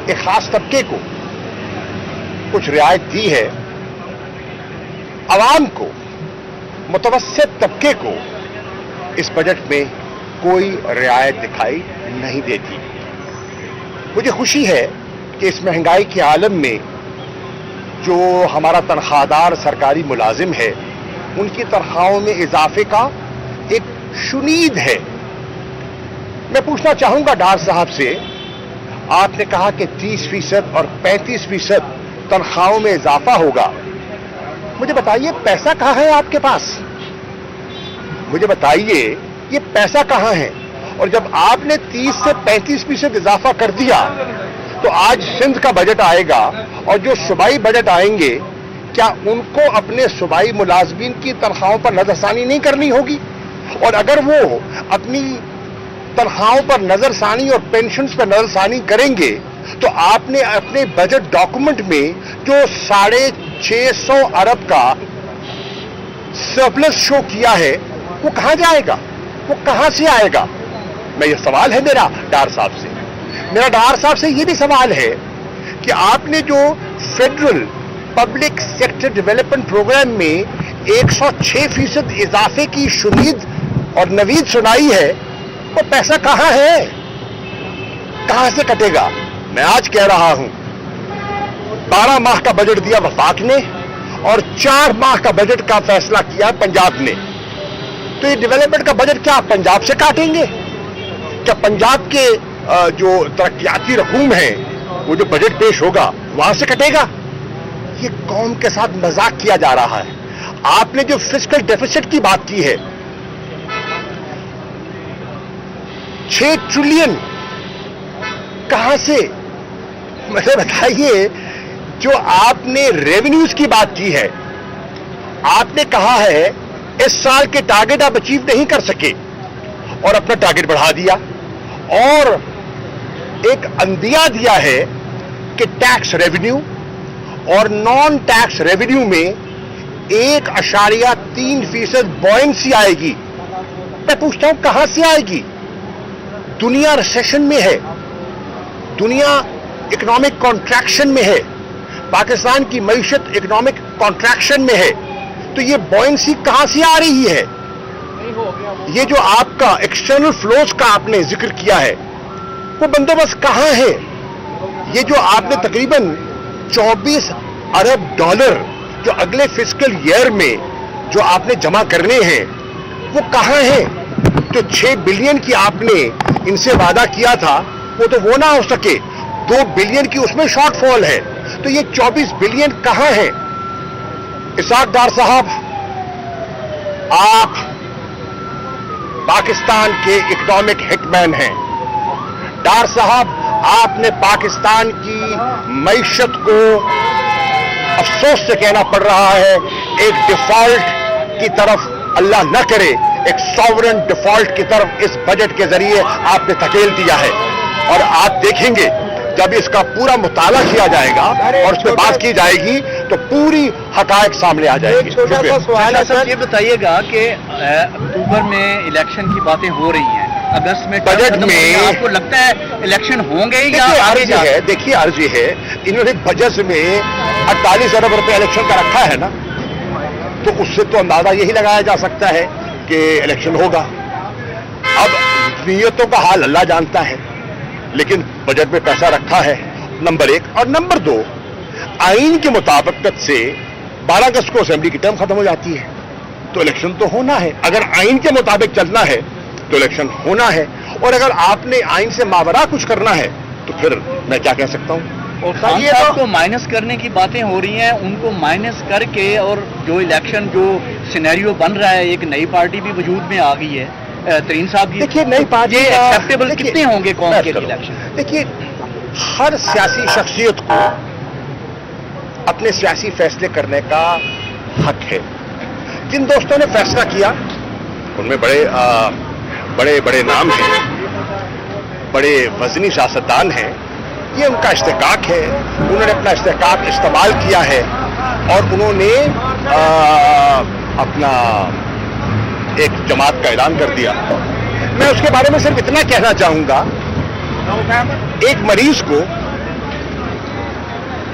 ایک خاص طبقے کو کچھ رعایت دی ہے، عوام کو، متوسط طبقے کو اس بجٹ میں کوئی رعایت دکھائی نہیں دیتی۔ مجھے خوشی ہے کہ اس مہنگائی کے عالم میں جو ہمارا تنخواہ دار سرکاری ملازم ہے ان کی تنخواہوں میں اضافے کا ایک شنید ہے۔ میں پوچھنا چاہوں گا ڈار صاحب سے، آپ نے کہا کہ 30% اور 35% تنخواہوں میں اضافہ ہوگا، مجھے بتائیے پیسہ کہاں ہے آپ کے پاس؟ مجھے بتائیے یہ پیسہ کہاں ہے؟ اور جب آپ نے 30 سے 35% اضافہ کر دیا تو آج سندھ کا بجٹ آئے گا اور جو صوبائی بجٹ آئیں گے، کیا ان کو اپنے صوبائی ملازمین کی تنخواہوں پر نظر ثانی نہیں کرنی ہوگی؟ اور اگر وہ اپنی تنخواہوں پر نظر ثانی اور پینشنز پر نظر ثانی کریں گے تو آپ نے اپنے بجٹ ڈاکومنٹ میں جو 650 ارب کا سرپلس شو کیا ہے وہ کہاں جائے گا؟ وہ کہاں سے آئے گا؟ میں یہ سوال ہے میرا ڈار صاحب سے، میرا ڈار صاحب سے یہ بھی سوال ہے کہ آپ نے جو federal public sector development programme میں 106% اضافے کی شنید اور نوید سنائی ہے، وہ پیسہ کہاں ہے؟ کہاں سے کٹے گا؟ میں آج کہہ رہا ہوں 12 ماہ کا بجٹ دیا وفاق نے اور 4 ماہ کا بجٹ کا فیصلہ کیا پنجاب نے، تو یہ ڈیولپمنٹ کا بجٹ کیا پنجاب سے کاٹیں گے؟ کیا پنجاب کے جو ترقیاتی رقوم ہیں وہ جو بجٹ پیش ہوگا وہاں سے کٹے گا؟ یہ قوم کے ساتھ مذاق کیا جا رہا ہے۔ آپ نے جو فسکل ڈیفیسٹ کی بات کی ہے 6 ٹریلین کہاں سے؟ مجھے بتائیے، جو آپ نے ریونیوز کی بات کی ہے، آپ نے کہا ہے اس سال کے ٹارگٹ آپ اچیو نہیں کر سکے اور اپنا ٹارگٹ بڑھا دیا، اور ایک اندیا دیا ہے کہ ٹیکس ریونیو اور نان ٹیکس ریونیو میں 1.3% بوئنسی آئے گی۔ میں پوچھتا ہوں کہاں سے آئے گی؟ دنیا ریسیشن میں ہے، دنیا اکنامک کانٹریکشن میں ہے، پاکستان کی معیشت اکنامک کانٹریکشن میں ہے، تو یہ بوئنسی کہاں سے آ رہی ہے؟ یہ جو آپ کا ایکسٹرنل فلوز کا آپ نے ذکر کیا ہے وہ بندوبست کہاں ہے؟ یہ جو آپ نے تقریباً 24 ارب ڈالر جو اگلے فسکل ایئر میں جو آپ نے جمع کرنے ہیں وہ کہاں ہیں؟ جو 6 بلین کی آپ نے ان سے وعدہ کیا تھا وہ تو وہ نہ ہو سکے، 2 بلین کی اس میں شارٹ فال ہے، تو یہ 24 بلین کہاں ہے؟ اسحاق ڈار صاحب، آپ پاکستان کے اکنامک ہٹ مین ہیں۔ ڈار صاحب، آپ نے پاکستان کی معیشت کو افسوس سے کہنا پڑ رہا ہے ایک ڈیفالٹ کی طرف، اللہ نہ کرے ایک ساورن ڈیفالٹ کی طرف اس بجٹ کے ذریعے آپ نے دھکیل دیا ہے، اور آپ دیکھیں گے جب اس کا پورا مطالعہ کیا جائے گا اور اس پہ بات کی جائے گی تو پوری حقائق سامنے آ جائے گی۔ چھوٹا سا سوال ہے سر، یہ بتائیے گا کہ اکتوبر میں الیکشن کی باتیں ہو رہی ہیں، اگست میں بجٹ میں آپ کو لگتا ہے الیکشن ہوں گے یا آگے ہے؟ دیکھیے عرض یہ ہے، انہوں نے بجٹ میں 48 ارب روپے الیکشن کا رکھا ہے نا، تو اس سے تو اندازہ یہی لگایا جا سکتا ہے کہ الیکشن ہوگا۔ اب نیتوں کا حال اللہ جانتا ہے، لیکن بجٹ میں پیسہ رکھا ہے، نمبر 1، اور نمبر 2، آئین کے مطابقت سے 12 اگست کو اسمبلی کی ٹرم ختم ہو جاتی ہے، تو الیکشن تو ہونا ہے۔ اگر آئین کے مطابق چلنا ہے تو الیکشن ہونا ہے، اور اگر آپ نے آئین سے ماورا کچھ کرنا ہے تو پھر میں کیا کہہ سکتا ہوں؟ اور خان صاحب کو مائنس کرنے کی باتیں ہو رہی ہیں، ان کو مائنس کر کے، اور جو الیکشن جو سینیریو بن رہا ہے، ایک نئی پارٹی بھی وجود میں آ گئی ہے ترین صاحب کی، دیکھیے نئی پارٹی یہ ایکسیپٹیبل کتنے ہوں گے قوم کے الیکشن؟ دیکھیے ہر سیاسی شخصیت کو اپنے سیاسی فیصلے کرنے کا حق ہے۔ جن دوستوں نے فیصلہ کیا ان میں بڑے بڑے نام ہیں، بڑے وزنی سیاستدان ہیں، یہ ان کا استحقاق ہے، انہوں نے اپنا استحقاق استعمال کیا ہے اور انہوں نے اپنا ایک جماعت کا اعلان کر دیا۔ میں اس کے بارے میں صرف اتنا کہنا چاہوں گا، ایک مریض کو